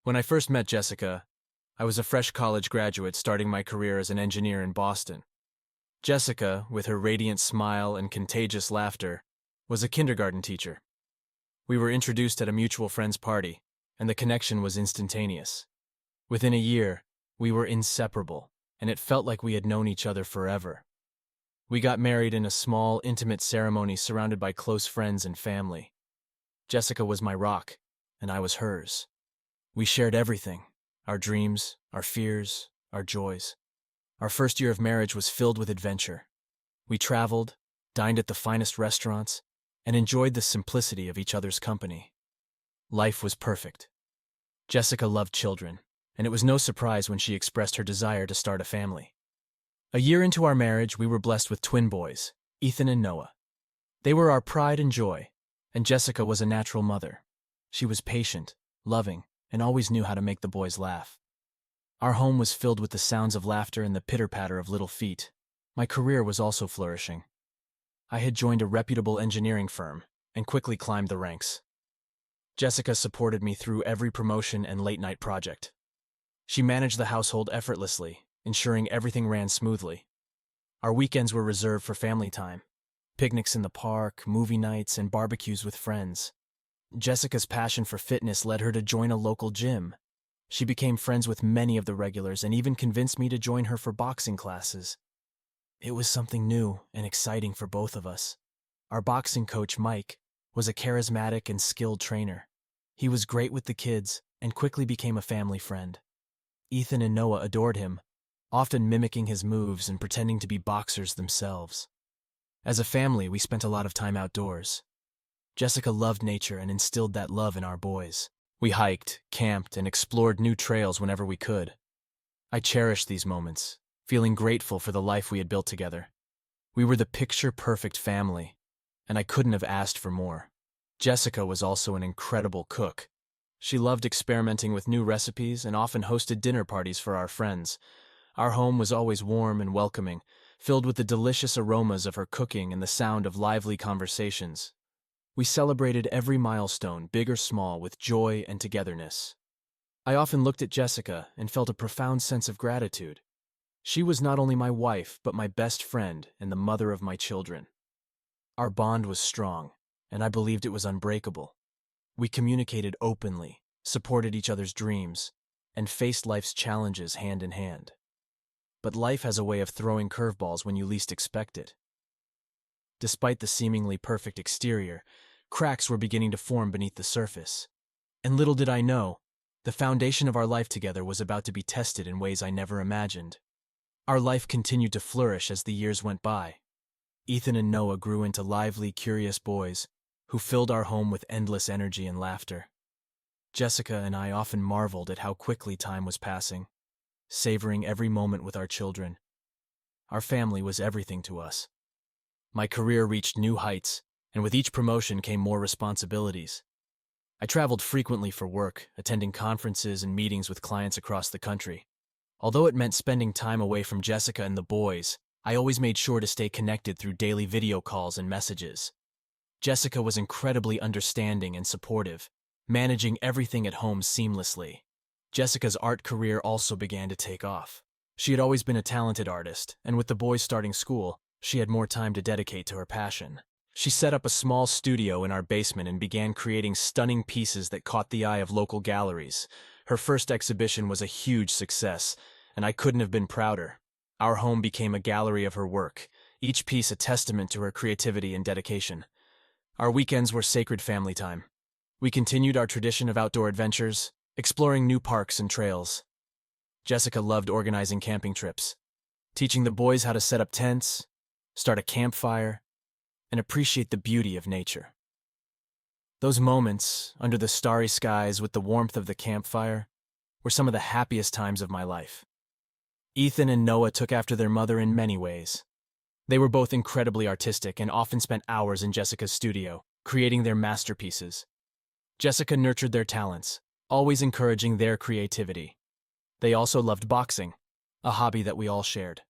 When I first met Jessica, I was a fresh college graduate starting my career as an engineer in Boston. Jessica, with her radiant smile and contagious laughter, was a kindergarten teacher. We were introduced at a mutual friend's party, and the connection was instantaneous. Within a year, we were inseparable, and it felt like we had known each other forever. We got married in a small, intimate ceremony surrounded by close friends and family. Jessica was my rock, and I was hers. We shared everything: our dreams, our fears, our joys. Our first year of marriage was filled with adventure. We traveled, dined at the finest restaurants, and enjoyed the simplicity of each other's company. Life was perfect. Jessica loved children, and it was no surprise when she expressed her desire to start a family. A year into our marriage, we were blessed with twin boys, Ethan and Noah. They were our pride and joy, and Jessica was a natural mother. She was patient, loving, and always knew how to make the boys laugh. Our home was filled with the sounds of laughter and the pitter-patter of little feet. My career was also flourishing. I had joined a reputable engineering firm and quickly climbed the ranks. Jessica supported me through every promotion and late-night project. She managed the household effortlessly, ensuring everything ran smoothly. Our weekends were reserved for family time: picnics in the park, movie nights, and barbecues with friends. Jessica's passion for fitness led her to join a local gym. She became friends with many of the regulars and even convinced me to join her for boxing classes. It was something new and exciting for both of us. Our boxing coach, Mike, was a charismatic and skilled trainer. He was great with the kids and quickly became a family friend. Ethan and Noah adored him, often mimicking his moves and pretending to be boxers themselves. As a family, we spent a lot of time outdoors. Jessica loved nature and instilled that love in our boys. We hiked, camped, and explored new trails whenever we could. I cherished these moments, feeling grateful for the life we had built together. We were the picture-perfect family, and I couldn't have asked for more. Jessica was also an incredible cook. She loved experimenting with new recipes and often hosted dinner parties for our friends. Our home was always warm and welcoming, filled with the delicious aromas of her cooking and the sound of lively conversations. We celebrated every milestone, big or small, with joy and togetherness. I often looked at Jessica and felt a profound sense of gratitude. She was not only my wife, but my best friend and the mother of my children. Our bond was strong, and I believed it was unbreakable. We communicated openly, supported each other's dreams, and faced life's challenges hand in hand. But life has a way of throwing curveballs when you least expect it. Despite the seemingly perfect exterior, cracks were beginning to form beneath the surface. And little did I know, the foundation of our life together was about to be tested in ways I never imagined. Our life continued to flourish as the years went by. Ethan and Noah grew into lively, curious boys who filled our home with endless energy and laughter. Jessica and I often marveled at how quickly time was passing, savoring every moment with our children. Our family was everything to us. My career reached new heights, and with each promotion came more responsibilities. I traveled frequently for work, attending conferences and meetings with clients across the country. Although it meant spending time away from Jessica and the boys, I always made sure to stay connected through daily video calls and messages. Jessica was incredibly understanding and supportive, managing everything at home seamlessly. Jessica's art career also began to take off. She had always been a talented artist, and with the boys starting school, she had more time to dedicate to her passion. She set up a small studio in our basement and began creating stunning pieces that caught the eye of local galleries. Her first exhibition was a huge success, and I couldn't have been prouder. Our home became a gallery of her work, each piece a testament to her creativity and dedication. Our weekends were sacred family time. We continued our tradition of outdoor adventures, exploring new parks and trails. Jessica loved organizing camping trips, teaching the boys how to set up tents, start a campfire, and appreciate the beauty of nature. Those moments, under the starry skies with the warmth of the campfire, were some of the happiest times of my life. Ethan and Noah took after their mother in many ways. They were both incredibly artistic and often spent hours in Jessica's studio, creating their masterpieces. Jessica nurtured their talents, always encouraging their creativity. They also loved boxing, a hobby that we all shared.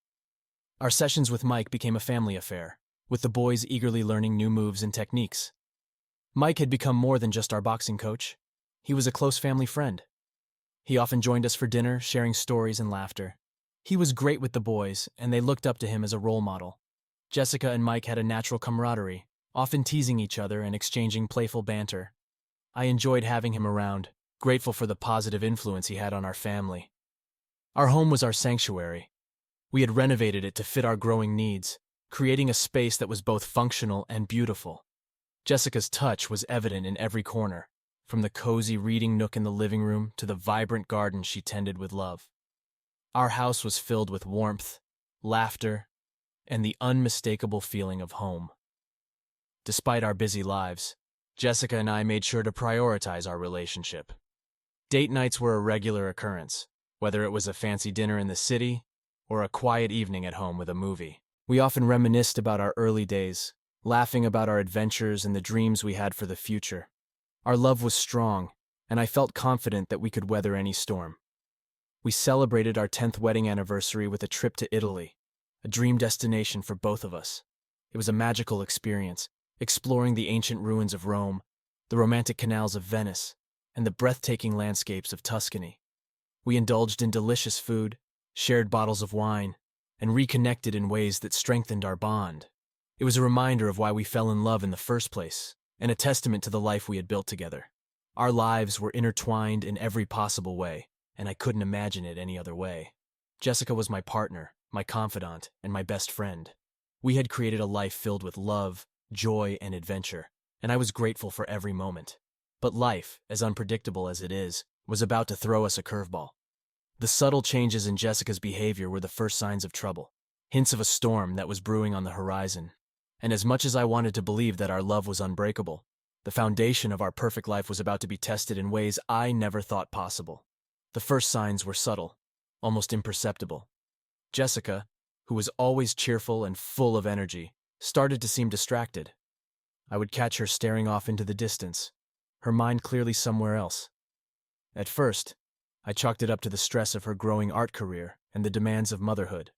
Our sessions with Mike became a family affair, with the boys eagerly learning new moves and techniques. Mike had become more than just our boxing coach. He was a close family friend. He often joined us for dinner, sharing stories and laughter. He was great with the boys, and they looked up to him as a role model. Jessica and Mike had a natural camaraderie, often teasing each other and exchanging playful banter. I enjoyed having him around, grateful for the positive influence he had on our family. Our home was our sanctuary. We had renovated it to fit our growing needs, creating a space that was both functional and beautiful. Jessica's touch was evident in every corner, from the cozy reading nook in the living room to the vibrant garden she tended with love. Our house was filled with warmth, laughter, and the unmistakable feeling of home. Despite our busy lives, Jessica and I made sure to prioritize our relationship. Date nights were a regular occurrence, whether it was a fancy dinner in the city or a quiet evening at home with a movie. We often reminisced about our early days, laughing about our adventures and the dreams we had for the future. Our love was strong, and I felt confident that we could weather any storm. We celebrated our 10th wedding anniversary with a trip to Italy, a dream destination for both of us. It was a magical experience, exploring the ancient ruins of Rome, the romantic canals of Venice, and the breathtaking landscapes of Tuscany. We indulged in delicious food, shared bottles of wine, and reconnected in ways that strengthened our bond. It was a reminder of why we fell in love in the first place, and a testament to the life we had built together. Our lives were intertwined in every possible way, and I couldn't imagine it any other way. Jessica was my partner, my confidant, and my best friend. We had created a life filled with love, joy, and adventure, and I was grateful for every moment. But life, as unpredictable as it is, was about to throw us a curveball. The subtle changes in Jessica's behavior were the first signs of trouble, hints of a storm that was brewing on the horizon. And as much as I wanted to believe that our love was unbreakable, the foundation of our perfect life was about to be tested in ways I never thought possible. The first signs were subtle, almost imperceptible. Jessica, who was always cheerful and full of energy, started to seem distracted. I would catch her staring off into the distance, her mind clearly somewhere else. At first, I chalked it up to the stress of her growing art career and the demands of motherhood.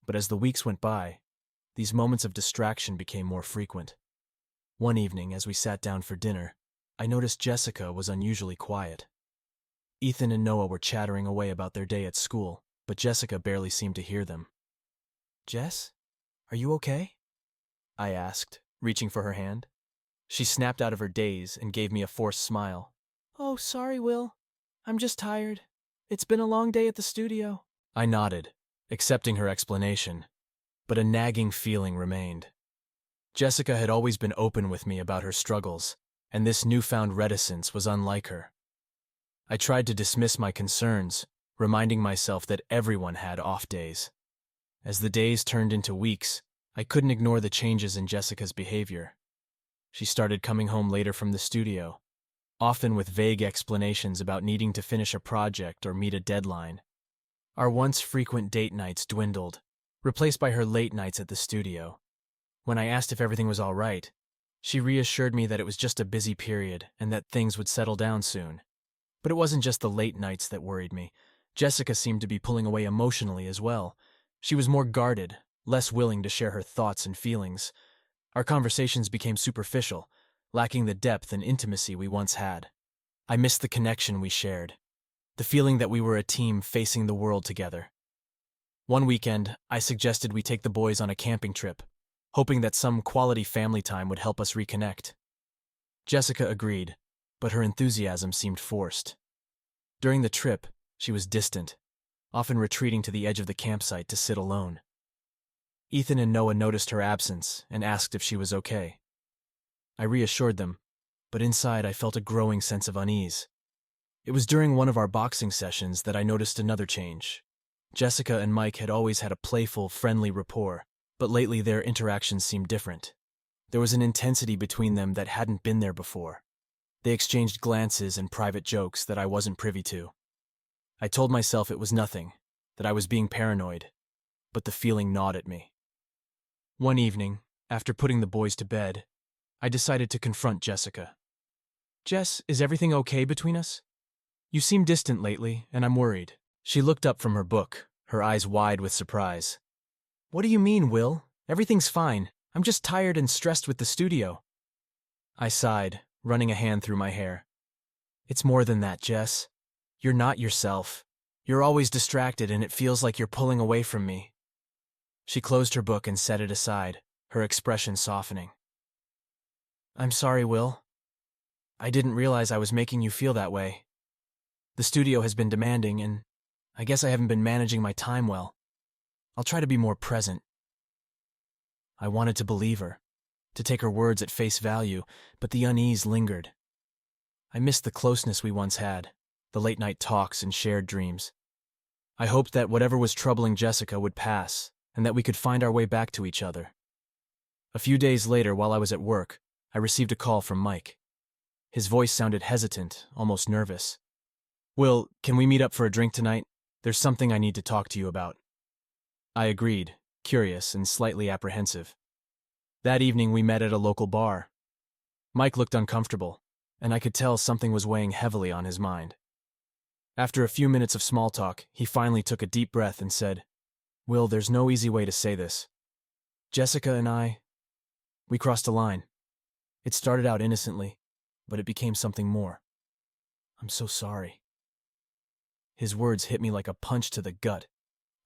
But as the weeks went by, these moments of distraction became more frequent. One evening, as we sat down for dinner, I noticed Jessica was unusually quiet. Ethan and Noah were chattering away about their day at school, but Jessica barely seemed to hear them. "Jess, are you okay?" I asked, reaching for her hand. She snapped out of her daze and gave me a forced smile. "Oh, sorry, Will. I'm just tired. It's been a long day at the studio." I nodded, accepting her explanation, but a nagging feeling remained. Jessica had always been open with me about her struggles, and this newfound reticence was unlike her. I tried to dismiss my concerns, reminding myself that everyone had off days. As the days turned into weeks, I couldn't ignore the changes in Jessica's behavior. She started coming home later from the studio, often with vague explanations about needing to finish a project or meet a deadline. Our once frequent date nights dwindled, replaced by her late nights at the studio. When I asked if everything was all right, she reassured me that it was just a busy period and that things would settle down soon. But it wasn't just the late nights that worried me. Jessica seemed to be pulling away emotionally as well. She was more guarded, less willing to share her thoughts and feelings. Our conversations became superficial, lacking the depth and intimacy we once had. I missed the connection we shared, the feeling that we were a team facing the world together. One weekend, I suggested we take the boys on a camping trip, hoping that some quality family time would help us reconnect. Jessica agreed, but her enthusiasm seemed forced. During the trip, she was distant, often retreating to the edge of the campsite to sit alone. Ethan and Noah noticed her absence and asked if she was okay. I reassured them, but inside I felt a growing sense of unease. It was during one of our boxing sessions that I noticed another change. Jessica and Mike had always had a playful, friendly rapport, but lately their interactions seemed different. There was an intensity between them that hadn't been there before. They exchanged glances and private jokes that I wasn't privy to. I told myself it was nothing, that I was being paranoid, but the feeling gnawed at me. One evening, after putting the boys to bed, I decided to confront Jessica. "Jess, is everything okay between us? You seem distant lately, and I'm worried." She looked up from her book, her eyes wide with surprise. "What do you mean, Will? Everything's fine. I'm just tired and stressed with the studio." I sighed, running a hand through my hair. "It's more than that, Jess. You're not yourself. You're always distracted and it feels like you're pulling away from me. She closed her book and set it aside, her expression softening. I'm sorry, Will. I didn't realize I was making you feel that way. The studio has been demanding and I guess I haven't been managing my time well. I'll try to be more present. I wanted to believe her, to take her words at face value, but the unease lingered. I missed the closeness we once had, the late-night talks and shared dreams. I hoped that whatever was troubling Jessica would pass, and that we could find our way back to each other. A few days later, while I was at work, I received a call from Mike. His voice sounded hesitant, almost nervous. Will, can we meet up for a drink tonight? There's something I need to talk to you about. I agreed, curious and slightly apprehensive. That evening we met at a local bar. Mike looked uncomfortable, and I could tell something was weighing heavily on his mind. After a few minutes of small talk, he finally took a deep breath and said, Will, there's no easy way to say this. Jessica and we crossed a line. It started out innocently, but it became something more. I'm so sorry. His words hit me like a punch to the gut.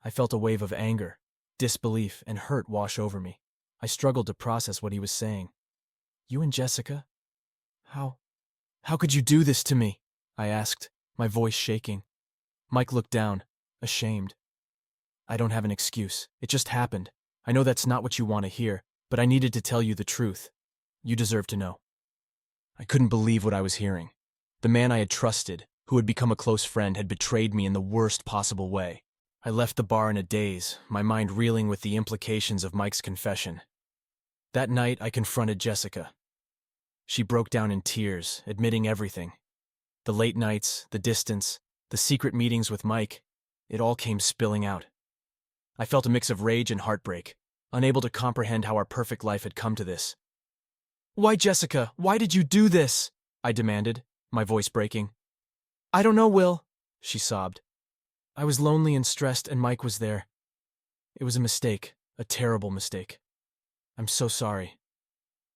I felt a wave of anger, disbelief, and hurt wash over me. I struggled to process what he was saying. You and Jessica? How could you do this to me? I asked, my voice shaking. Mike looked down, ashamed. I don't have an excuse. It just happened. I know that's not what you want to hear, but I needed to tell you the truth. You deserve to know. I couldn't believe what I was hearing. The man I had trusted, who had become a close friend, had betrayed me in the worst possible way. I left the bar in a daze, my mind reeling with the implications of Mike's confession. That night, I confronted Jessica. She broke down in tears, admitting everything. The late nights, the distance, the secret meetings with Mike, it all came spilling out. I felt a mix of rage and heartbreak, unable to comprehend how our perfect life had come to this. Why, Jessica, why did you do this? I demanded, my voice breaking. I don't know, Will, she sobbed. I was lonely and stressed and Mike was there. It was a mistake, a terrible mistake. I'm so sorry.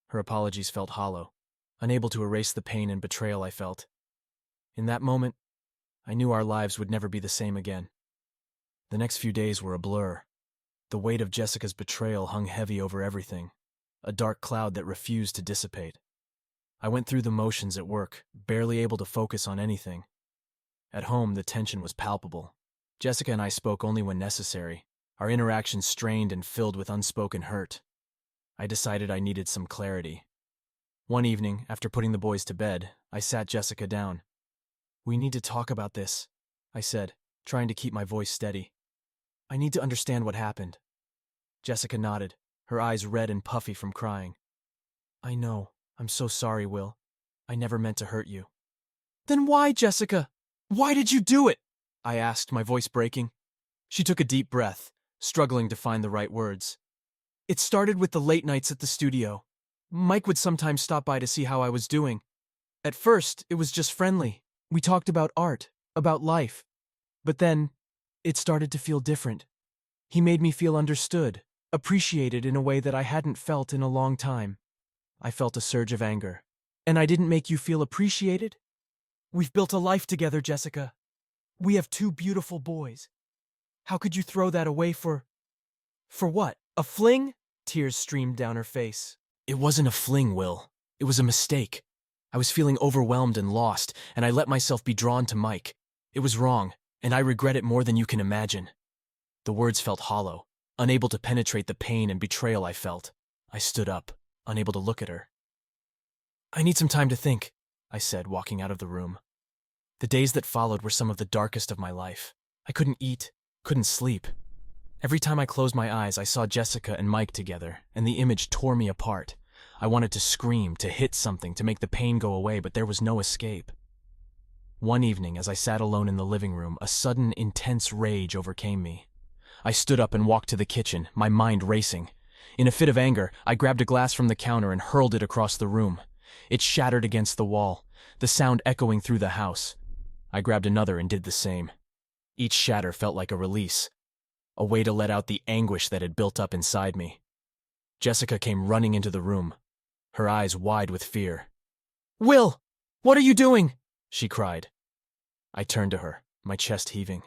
Her apologies felt hollow, unable to erase the pain and betrayal I felt. In that moment, I knew our lives would never be the same again. The next few days were a blur. The weight of Jessica's betrayal hung heavy over everything, a dark cloud that refused to dissipate. I went through the motions at work, barely able to focus on anything. At home, the tension was palpable. Jessica and I spoke only when necessary, our interactions strained and filled with unspoken hurt. I decided I needed some clarity. One evening, after putting the boys to bed, I sat Jessica down. We need to talk about this, I said, trying to keep my voice steady. I need to understand what happened. Jessica nodded, her eyes red and puffy from crying. I know. I'm so sorry, Will. I never meant to hurt you. Then why, Jessica? Why did you do it? I asked, my voice breaking. She took a deep breath, struggling to find the right words. It started with the late nights at the studio. Mike would sometimes stop by to see how I was doing. At first, it was just friendly. We talked about art, about life. But then, it started to feel different. He made me feel understood, appreciated in a way that I hadn't felt in a long time. I felt a surge of anger. And I didn't make you feel appreciated? We've built a life together, Jessica. We have 2 beautiful boys. How could you throw that away for what? A fling? Tears streamed down her face. It wasn't a fling, Will. It was a mistake. I was feeling overwhelmed and lost, and I let myself be drawn to Mike. It was wrong, and I regret it more than you can imagine. The words felt hollow, unable to penetrate the pain and betrayal I felt. I stood up, unable to look at her. I need some time to think, I said, walking out of the room. The days that followed were some of the darkest of my life. I couldn't eat, couldn't sleep. Every time I closed my eyes, I saw Jessica and Mike together, and the image tore me apart. I wanted to scream, to hit something, to make the pain go away, but there was no escape. One evening, as I sat alone in the living room, a sudden, intense rage overcame me. I stood up and walked to the kitchen, my mind racing. In a fit of anger, I grabbed a glass from the counter and hurled it across the room. It shattered against the wall, the sound echoing through the house. I grabbed another and did the same. Each shatter felt like a release, a way to let out the anguish that had built up inside me. Jessica came running into the room, her eyes wide with fear. Will, what are you doing? She cried. I turned to her, my chest heaving.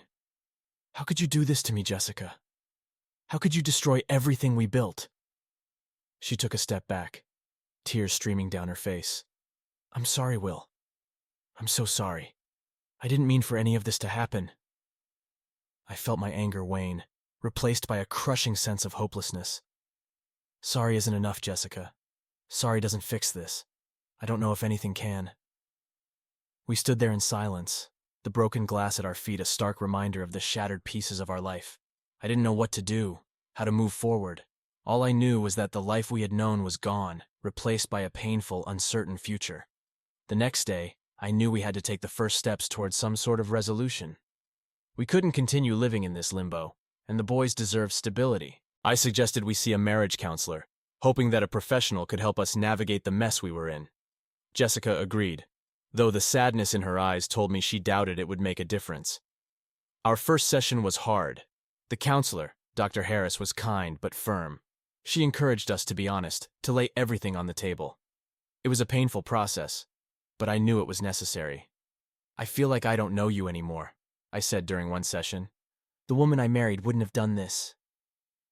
How could you do this to me, Jessica? How could you destroy everything we built? She took a step back, tears streaming down her face. I'm sorry, Will. I'm so sorry. I didn't mean for any of this to happen. I felt my anger wane, replaced by a crushing sense of hopelessness. Sorry isn't enough, Jessica. Sorry doesn't fix this. I don't know if anything can. We stood there in silence, the broken glass at our feet a stark reminder of the shattered pieces of our life. I didn't know what to do, how to move forward. All I knew was that the life we had known was gone, replaced by a painful, uncertain future. The next day, I knew we had to take the first steps towards some sort of resolution. We couldn't continue living in this limbo, and the boys deserved stability. I suggested we see a marriage counselor, hoping that a professional could help us navigate the mess we were in. Jessica agreed, though the sadness in her eyes told me she doubted it would make a difference. Our first session was hard. The counselor, Dr. Harris, was kind but firm. She encouraged us to be honest, to lay everything on the table. It was a painful process, but I knew it was necessary. I feel like I don't know you anymore, I said during one session. The woman I married wouldn't have done this.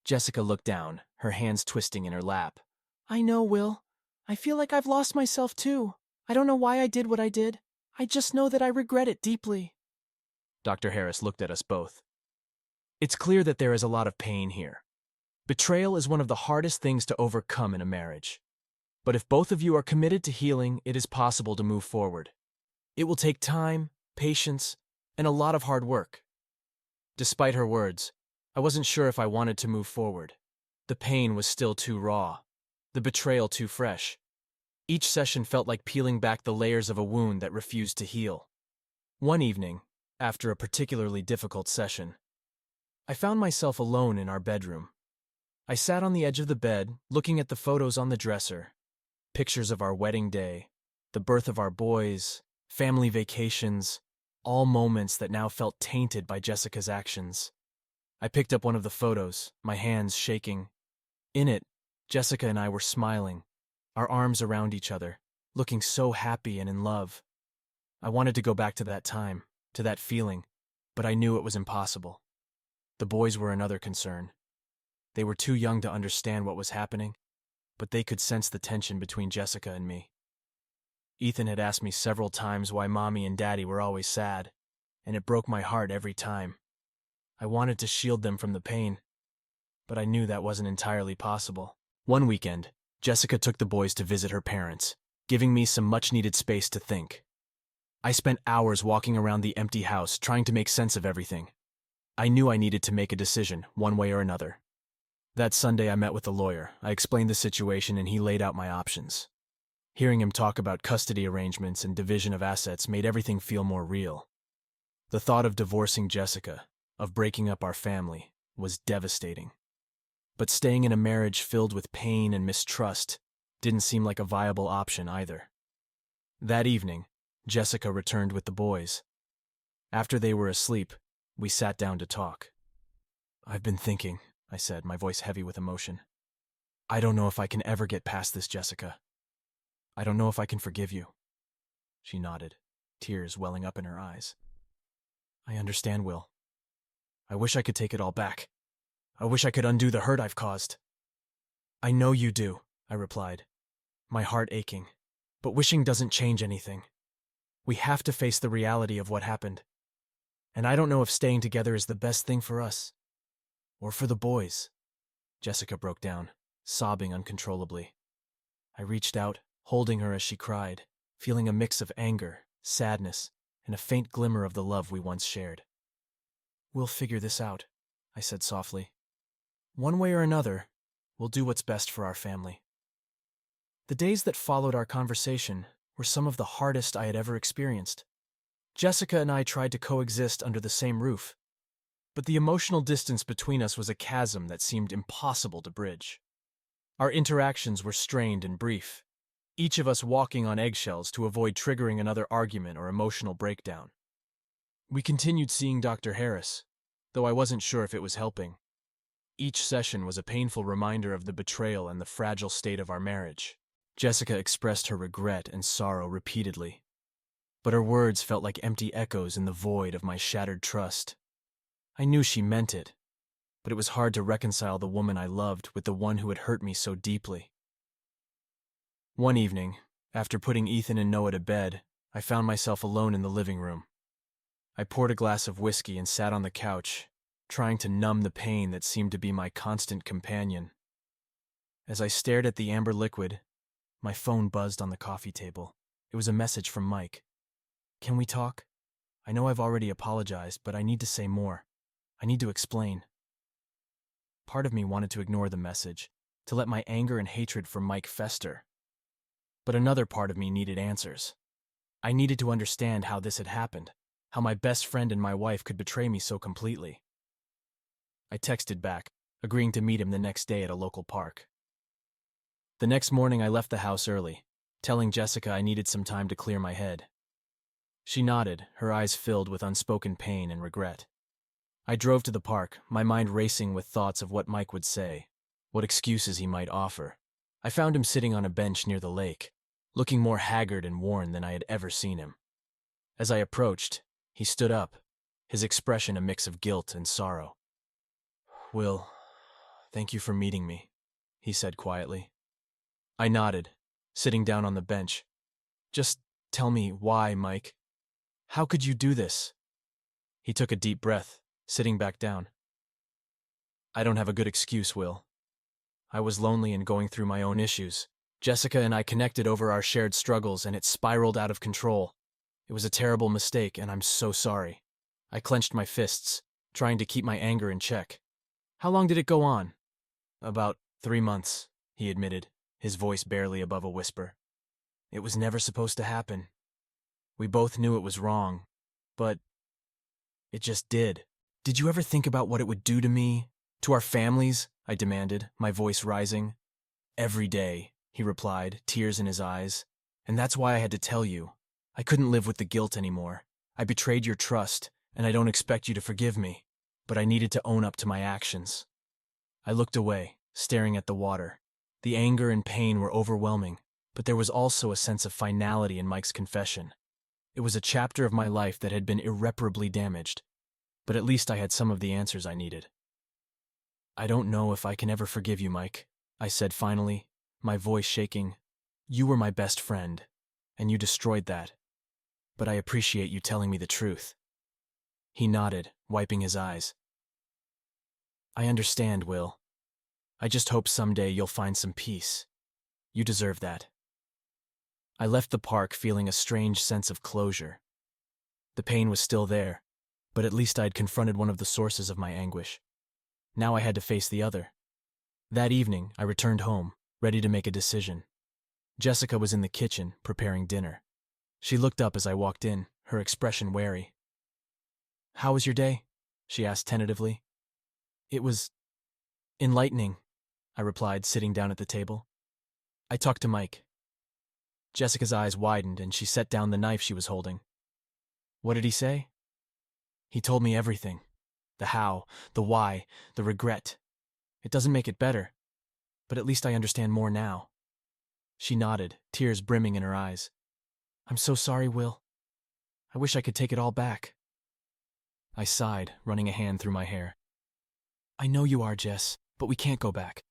Jessica looked down, her hands twisting in her lap. I know, Will. I feel like I've lost myself too. I don't know why I did what I did. I just know that I regret it deeply. Dr. Harris looked at us both. It's clear that there is a lot of pain here. Betrayal is one of the hardest things to overcome in a marriage. But if both of you are committed to healing, it is possible to move forward. It will take time, patience, and a lot of hard work. Despite her words, I wasn't sure if I wanted to move forward. The pain was still too raw, the betrayal too fresh. Each session felt like peeling back the layers of a wound that refused to heal. One evening, after a particularly difficult session, I found myself alone in our bedroom. I sat on the edge of the bed, looking at the photos on the dresser. Pictures of our wedding day, the birth of our boys, family vacations, all moments that now felt tainted by Jessica's actions. I picked up one of the photos, my hands shaking. In it, Jessica and I were smiling, our arms around each other, looking so happy and in love. I wanted to go back to that time, to that feeling, but I knew it was impossible. The boys were another concern. They were too young to understand what was happening, but they could sense the tension between Jessica and me. Ethan had asked me several times why Mommy and Daddy were always sad, and it broke my heart every time. I wanted to shield them from the pain, but I knew that wasn't entirely possible. One weekend, Jessica took the boys to visit her parents, giving me some much-needed space to think. I spent hours walking around the empty house trying to make sense of everything. I knew I needed to make a decision, one way or another. That Sunday I met with the lawyer. I explained the situation and he laid out my options. Hearing him talk about custody arrangements and division of assets made everything feel more real. The thought of divorcing Jessica, of breaking up our family, was devastating. But staying in a marriage filled with pain and mistrust didn't seem like a viable option either. That evening, Jessica returned with the boys. After they were asleep, we sat down to talk. I've been thinking, I said, my voice heavy with emotion. I don't know if I can ever get past this, Jessica. I don't know if I can forgive you. She nodded, tears welling up in her eyes. I understand, Will. I wish I could take it all back. I wish I could undo the hurt I've caused. I know you do, I replied, my heart aching. But wishing doesn't change anything. We have to face the reality of what happened. And I don't know if staying together is the best thing for us. Or for the boys. Jessica broke down, sobbing uncontrollably. I reached out, holding her as she cried, feeling a mix of anger, sadness, and a faint glimmer of the love we once shared. We'll figure this out, I said softly. One way or another, we'll do what's best for our family. The days that followed our conversation were some of the hardest I had ever experienced. Jessica and I tried to coexist under the same roof, but the emotional distance between us was a chasm that seemed impossible to bridge. Our interactions were strained and brief, each of us walking on eggshells to avoid triggering another argument or emotional breakdown. We continued seeing Dr. Harris, though I wasn't sure if it was helping. Each session was a painful reminder of the betrayal and the fragile state of our marriage. Jessica expressed her regret and sorrow repeatedly. but her words felt like empty echoes in the void of my shattered trust. I knew she meant it, but it was hard to reconcile the woman I loved with the one who had hurt me so deeply. One evening, after putting Ethan and Noah to bed, I found myself alone in the living room. I poured a glass of whiskey and sat on the couch, trying to numb the pain that seemed to be my constant companion. As I stared at the amber liquid, my phone buzzed on the coffee table. It was a message from Mike. "Can we talk? I know I've already apologized, but I need to say more. I need to explain." Part of me wanted to ignore the message, to let my anger and hatred for Mike fester. But another part of me needed answers. I needed to understand how this had happened, how my best friend and my wife could betray me so completely. I texted back, agreeing to meet him the next day at a local park. The next morning I left the house early, telling Jessica I needed some time to clear my head. She nodded, her eyes filled with unspoken pain and regret. I drove to the park, my mind racing with thoughts of what Mike would say, what excuses he might offer. I found him sitting on a bench near the lake, looking more haggard and worn than I had ever seen him. As I approached, he stood up, his expression a mix of guilt and sorrow. "Will, thank you for meeting me," he said quietly. I nodded, sitting down on the bench. "Just tell me why, Mike. How could you do this?" He took a deep breath, sitting back down. "I don't have a good excuse, Will. I was lonely and going through my own issues. Jessica and I connected over our shared struggles, and it spiraled out of control. It was a terrible mistake, and I'm so sorry." I clenched my fists, trying to keep my anger in check. "How long did it go on?" "About 3 months," he admitted, his voice barely above a whisper. "It was never supposed to happen. We both knew it was wrong, but it just did." "Did you ever think about what it would do to me, to our families?" I demanded, my voice rising. "Every day," he replied, tears in his eyes. "And that's why I had to tell you. I couldn't live with the guilt anymore. I betrayed your trust, and I don't expect you to forgive me, but I needed to own up to my actions." I looked away, staring at the water. The anger and pain were overwhelming, but there was also a sense of finality in Mike's confession. It was a chapter of my life that had been irreparably damaged, but at least I had some of the answers I needed. "I don't know if I can ever forgive you, Mike," I said finally, my voice shaking. "You were my best friend, and you destroyed that. But I appreciate you telling me the truth." He nodded, wiping his eyes. "I understand, Will. I just hope someday you'll find some peace. You deserve that." I left the park feeling a strange sense of closure. The pain was still there, but at least I'd confronted one of the sources of my anguish. Now I had to face the other. That evening, I returned home, ready to make a decision. Jessica was in the kitchen, preparing dinner. She looked up as I walked in, her expression wary. "How was your day?" she asked tentatively. "It was enlightening," I replied, sitting down at the table. "I talked to Mike." Jessica's eyes widened and she set down the knife she was holding. "What did he say?" "He told me everything. The how, the why, the regret. It doesn't make it better, but at least I understand more now." She nodded, tears brimming in her eyes. "I'm so sorry, Will. I wish I could take it all back." I sighed, running a hand through my hair. "I know you are, Jess, but we can't go back.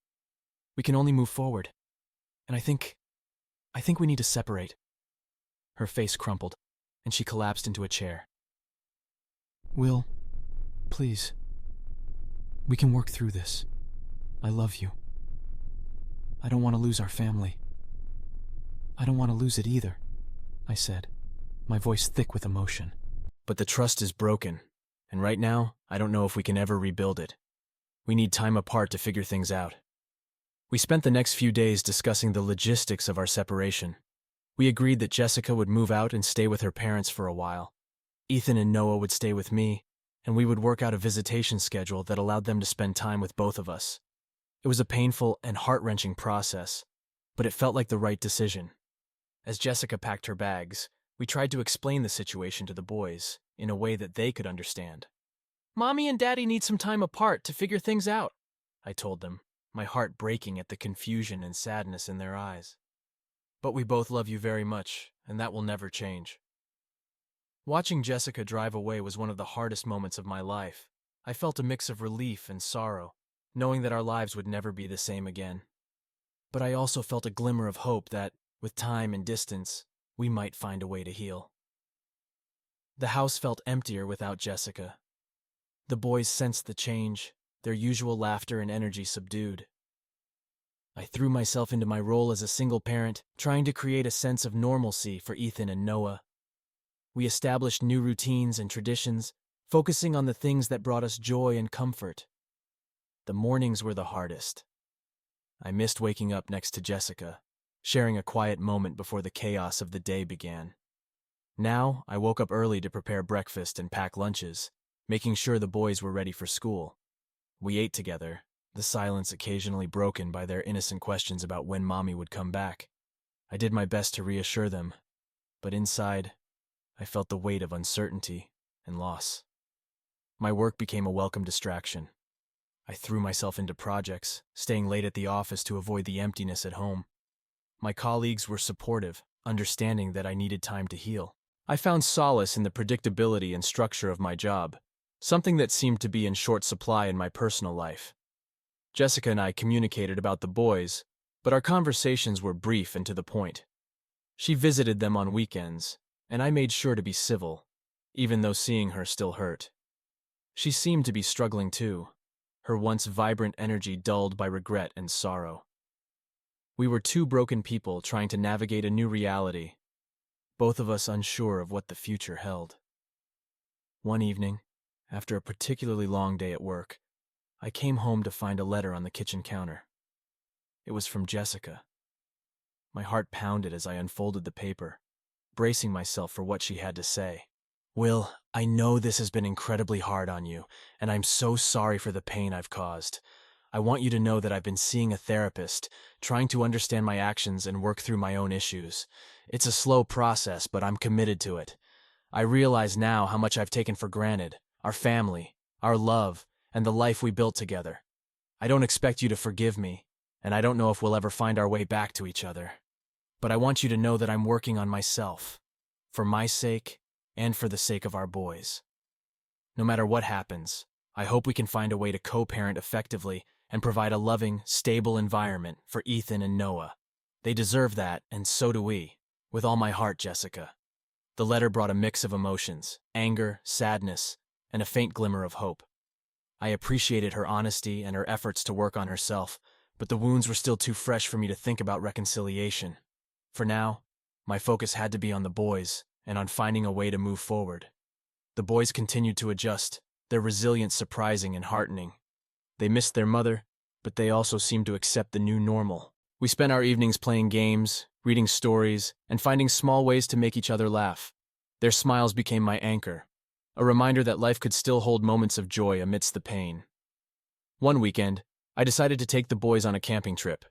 We can only move forward. And I think we need to separate." Her face crumpled, and she collapsed into a chair. "Will, please. We can work through this. I love you. I don't want to lose our family. I don't want to lose it either," I said, my voice thick with emotion. "But the trust is broken, and right now, I don't know if we can ever rebuild it. We need time apart to figure things out." We spent the next few days discussing the logistics of our separation. We agreed that Jessica would move out and stay with her parents for a while. Ethan and Noah would stay with me, and we would work out a visitation schedule that allowed them to spend time with both of us. It was a painful and heart-wrenching process, but it felt like the right decision. As Jessica packed her bags, we tried to explain the situation to the boys in a way that they could understand. "Mommy and Daddy need some time apart to figure things out," I told them, my heart breaking at the confusion and sadness in their eyes. "But we both love you very much, and that will never change." Watching Jessica drive away was one of the hardest moments of my life. I felt a mix of relief and sorrow, knowing that our lives would never be the same again. But I also felt a glimmer of hope that, with time and distance, we might find a way to heal. The house felt emptier without Jessica. The boys sensed the change, their usual laughter and energy subdued. I threw myself into my role as a single parent, trying to create a sense of normalcy for Ethan and Noah. We established new routines and traditions, focusing on the things that brought us joy and comfort. The mornings were the hardest. I missed waking up next to Jessica, sharing a quiet moment before the chaos of the day began. Now, I woke up early to prepare breakfast and pack lunches, making sure the boys were ready for school. We ate together, the silence occasionally broken by their innocent questions about when Mommy would come back. I did my best to reassure them, but inside, I felt the weight of uncertainty and loss. My work became a welcome distraction. I threw myself into projects, staying late at the office to avoid the emptiness at home. My colleagues were supportive, understanding that I needed time to heal. I found solace in the predictability and structure of my job, something that seemed to be in short supply in my personal life. Jessica and I communicated about the boys, but our conversations were brief and to the point. She visited them on weekends, and I made sure to be civil, even though seeing her still hurt. She seemed to be struggling too, her once vibrant energy dulled by regret and sorrow. We were two broken people trying to navigate a new reality, both of us unsure of what the future held. One evening, after a particularly long day at work, I came home to find a letter on the kitchen counter. It was from Jessica. My heart pounded as I unfolded the paper, bracing myself for what she had to say. "Will, I know this has been incredibly hard on you, and I'm so sorry for the pain I've caused. I want you to know that I've been seeing a therapist, trying to understand my actions and work through my own issues. It's a slow process, but I'm committed to it. I realize now how much I've taken for granted, our family, our love, and the life we built together. I don't expect you to forgive me, and I don't know if we'll ever find our way back to each other. But I want you to know that I'm working on myself, for my sake and for the sake of our boys. No matter what happens, I hope we can find a way to co-parent effectively and provide a loving, stable environment for Ethan and Noah. They deserve that, and so do we. With all my heart, Jessica." The letter brought a mix of emotions, anger, sadness, and a faint glimmer of hope. I appreciated her honesty and her efforts to work on herself, but the wounds were still too fresh for me to think about reconciliation. For now, my focus had to be on the boys and on finding a way to move forward. The boys continued to adjust, their resilience surprising and heartening. They missed their mother, but they also seemed to accept the new normal. We spent our evenings playing games, reading stories, and finding small ways to make each other laugh. Their smiles became my anchor, a reminder that life could still hold moments of joy amidst the pain. One weekend, I decided to take the boys on a camping trip.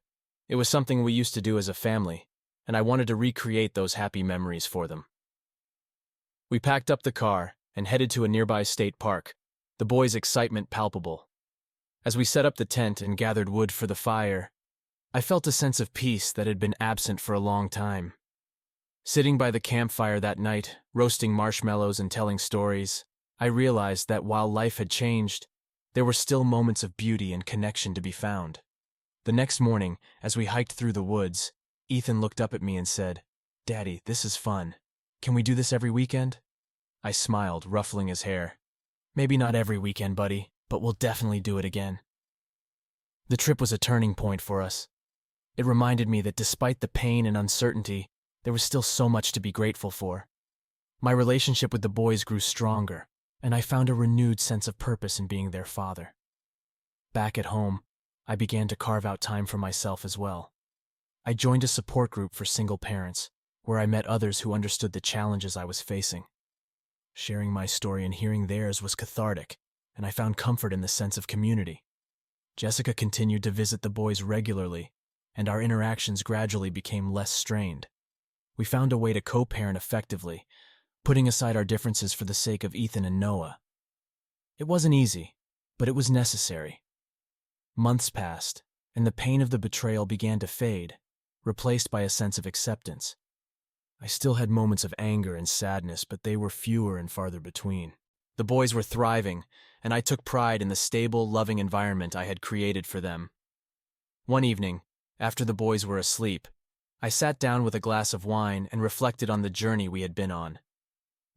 It was something we used to do as a family, and I wanted to recreate those happy memories for them. We packed up the car and headed to a nearby state park, the boys' excitement palpable. As we set up the tent and gathered wood for the fire, I felt a sense of peace that had been absent for a long time. Sitting by the campfire that night, roasting marshmallows and telling stories, I realized that while life had changed, there were still moments of beauty and connection to be found. The next morning, as we hiked through the woods, Ethan looked up at me and said, "Daddy, this is fun. Can we do this every weekend?" I smiled, ruffling his hair. "Maybe not every weekend, buddy, but we'll definitely do it again." The trip was a turning point for us. It reminded me that despite the pain and uncertainty, there was still so much to be grateful for. My relationship with the boys grew stronger, and I found a renewed sense of purpose in being their father. Back at home, I began to carve out time for myself as well. I joined a support group for single parents, where I met others who understood the challenges I was facing. Sharing my story and hearing theirs was cathartic, and I found comfort in the sense of community. Jessica continued to visit the boys regularly, and our interactions gradually became less strained. We found a way to co-parent effectively, putting aside our differences for the sake of Ethan and Noah. It wasn't easy, but it was necessary. Months passed, and the pain of the betrayal began to fade, replaced by a sense of acceptance. I still had moments of anger and sadness, but they were fewer and farther between. The boys were thriving, and I took pride in the stable, loving environment I had created for them. One evening, after the boys were asleep, I sat down with a glass of wine and reflected on the journey we had been on.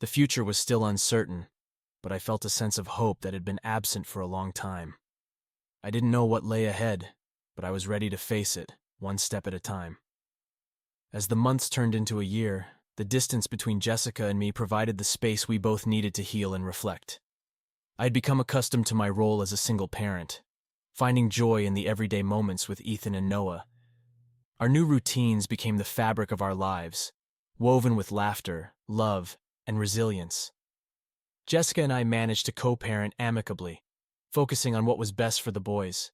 The future was still uncertain, but I felt a sense of hope that had been absent for a long time. I didn't know what lay ahead, but I was ready to face it, one step at a time. As the months turned into a year, the distance between Jessica and me provided the space we both needed to heal and reflect. I had become accustomed to my role as a single parent, finding joy in the everyday moments with Ethan and Noah. Our new routines became the fabric of our lives, woven with laughter, love, and resilience. Jessica and I managed to co-parent amicably, focusing on what was best for the boys.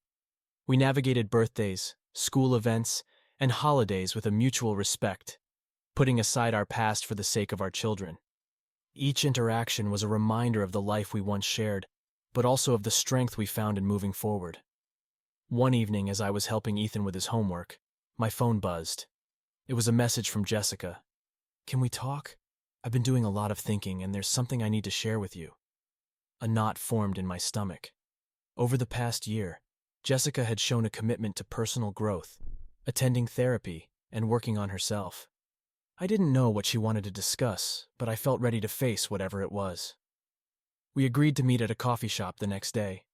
We navigated birthdays, school events, and holidays with a mutual respect, putting aside our past for the sake of our children. Each interaction was a reminder of the life we once shared, but also of the strength we found in moving forward. One evening, as I was helping Ethan with his homework, my phone buzzed. It was a message from Jessica. "Can we talk? I've been doing a lot of thinking, and there's something I need to share with you." A knot formed in my stomach. Over the past year, Jessica had shown a commitment to personal growth, attending therapy, and working on herself. I didn't know what she wanted to discuss, but I felt ready to face whatever it was. We agreed to meet at a coffee shop the next day.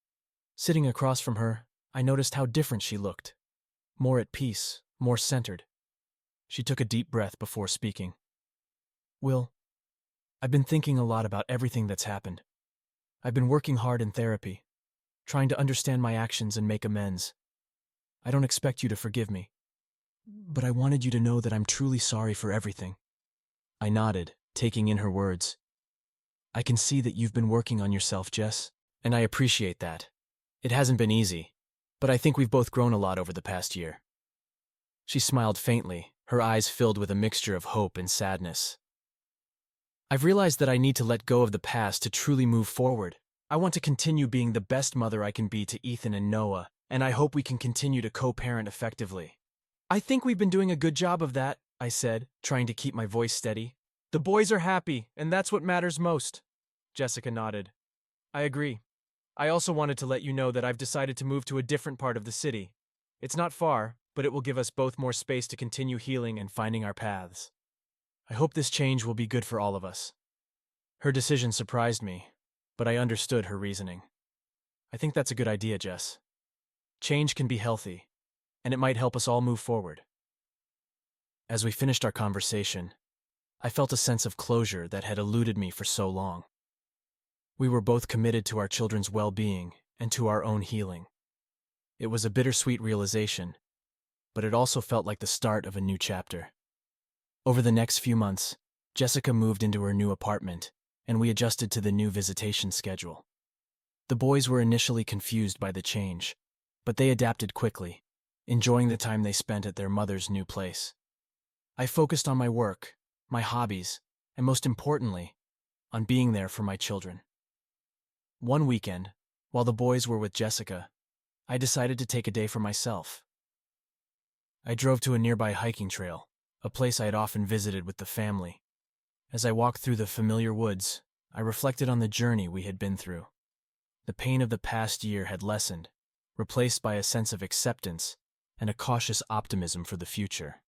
Sitting across from her, I noticed how different she looked. More at peace, more centered. She took a deep breath before speaking. "Will, I've been thinking a lot about everything that's happened. I've been working hard in therapy, trying to understand my actions and make amends. I don't expect you to forgive me, but I wanted you to know that I'm truly sorry for everything." I nodded, taking in her words. "I can see that you've been working on yourself, Jess, and I appreciate that. It hasn't been easy, but I think we've both grown a lot over the past year." She smiled faintly, her eyes filled with a mixture of hope and sadness. "I've realized that I need to let go of the past to truly move forward. I want to continue being the best mother I can be to Ethan and Noah, and I hope we can continue to co-parent effectively." "I think we've been doing a good job of that," I said, trying to keep my voice steady. "The boys are happy, and that's what matters most." Jessica nodded. "I agree. I also wanted to let you know that I've decided to move to a different part of the city. It's not far, but it will give us both more space to continue healing and finding our paths. I hope this change will be good for all of us." Her decision surprised me, but I understood her reasoning. "I think that's a good idea, Jess. Change can be healthy, and it might help us all move forward." As we finished our conversation, I felt a sense of closure that had eluded me for so long. We were both committed to our children's well-being and to our own healing. It was a bittersweet realization, but it also felt like the start of a new chapter. Over the next few months, Jessica moved into her new apartment, and we adjusted to the new visitation schedule. The boys were initially confused by the change, but they adapted quickly, enjoying the time they spent at their mother's new place. I focused on my work, my hobbies, and most importantly, on being there for my children. One weekend, while the boys were with Jessica, I decided to take a day for myself. I drove to a nearby hiking trail, a place I had often visited with the family. As I walked through the familiar woods, I reflected on the journey we had been through. The pain of the past year had lessened, replaced by a sense of acceptance and a cautious optimism for the future.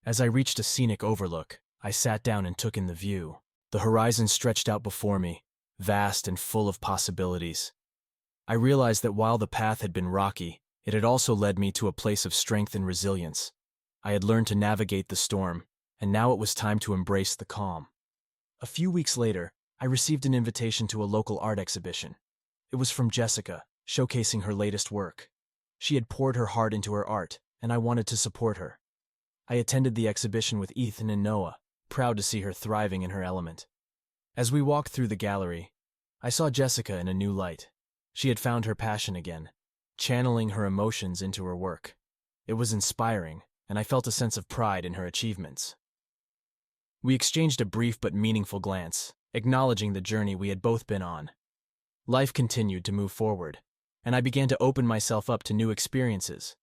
As I reached a scenic overlook, I sat down and took in the view. The horizon stretched out before me, vast and full of possibilities. I realized that while the path had been rocky, it had also led me to a place of strength and resilience. I had learned to navigate the storm, and now it was time to embrace the calm. A few weeks later, I received an invitation to a local art exhibition. It was from Jessica, showcasing her latest work. She had poured her heart into her art, and I wanted to support her. I attended the exhibition with Ethan and Noah, proud to see her thriving in her element. As we walked through the gallery, I saw Jessica in a new light. She had found her passion again, channeling her emotions into her work. It was inspiring, and I felt a sense of pride in her achievements. We exchanged a brief but meaningful glance, acknowledging the journey we had both been on. Life continued to move forward, and I began to open myself up to new experiences.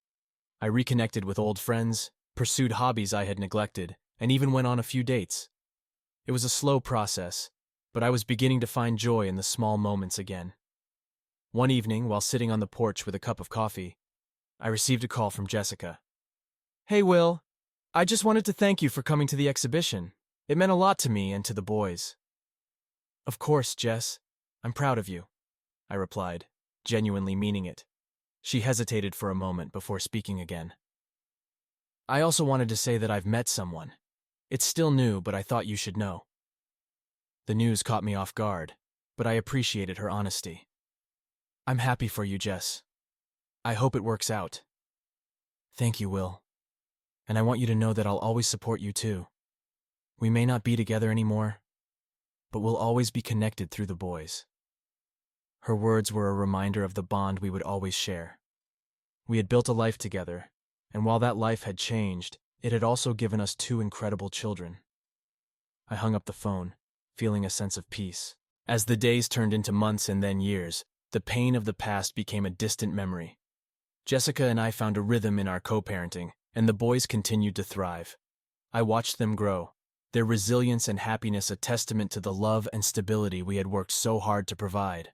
I reconnected with old friends, pursued hobbies I had neglected, and even went on a few dates. It was a slow process, but I was beginning to find joy in the small moments again. One evening, while sitting on the porch with a cup of coffee, I received a call from Jessica. "Hey, Will. I just wanted to thank you for coming to the exhibition. It meant a lot to me and to the boys." "Of course, Jess. I'm proud of you," I replied, genuinely meaning it. She hesitated for a moment before speaking again. "I also wanted to say that I've met someone. It's still new, but I thought you should know." The news caught me off guard, but I appreciated her honesty. "I'm happy for you, Jess. I hope it works out." "Thank you, Will. And I want you to know that I'll always support you too. We may not be together anymore, but we'll always be connected through the boys." Her words were a reminder of the bond we would always share. We had built a life together, and while that life had changed, it had also given us two incredible children. I hung up the phone, feeling a sense of peace. As the days turned into months and then years, the pain of the past became a distant memory. Jessica and I found a rhythm in our co-parenting, and the boys continued to thrive. I watched them grow, their resilience and happiness a testament to the love and stability we had worked so hard to provide.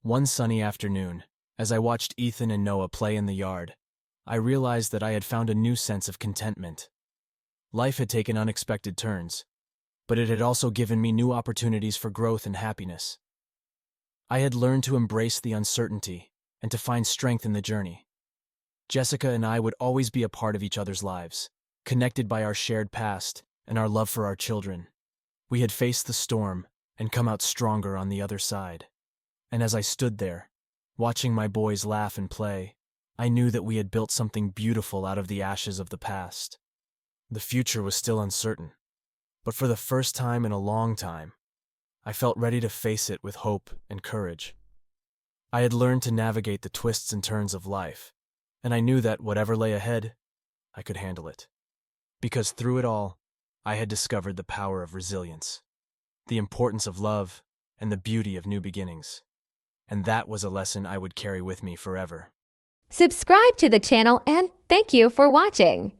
One sunny afternoon, as I watched Ethan and Noah play in the yard, I realized that I had found a new sense of contentment. Life had taken unexpected turns, but it had also given me new opportunities for growth and happiness. I had learned to embrace the uncertainty and to find strength in the journey. Jessica and I would always be a part of each other's lives, connected by our shared past and our love for our children. We had faced the storm and come out stronger on the other side. And as I stood there, watching my boys laugh and play, I knew that we had built something beautiful out of the ashes of the past. The future was still uncertain, but for the first time in a long time, I felt ready to face it with hope and courage. I had learned to navigate the twists and turns of life, and I knew that whatever lay ahead, I could handle it. Because through it all, I had discovered the power of resilience, the importance of love, and the beauty of new beginnings. And that was a lesson I would carry with me forever. Subscribe to the channel and thank you for watching.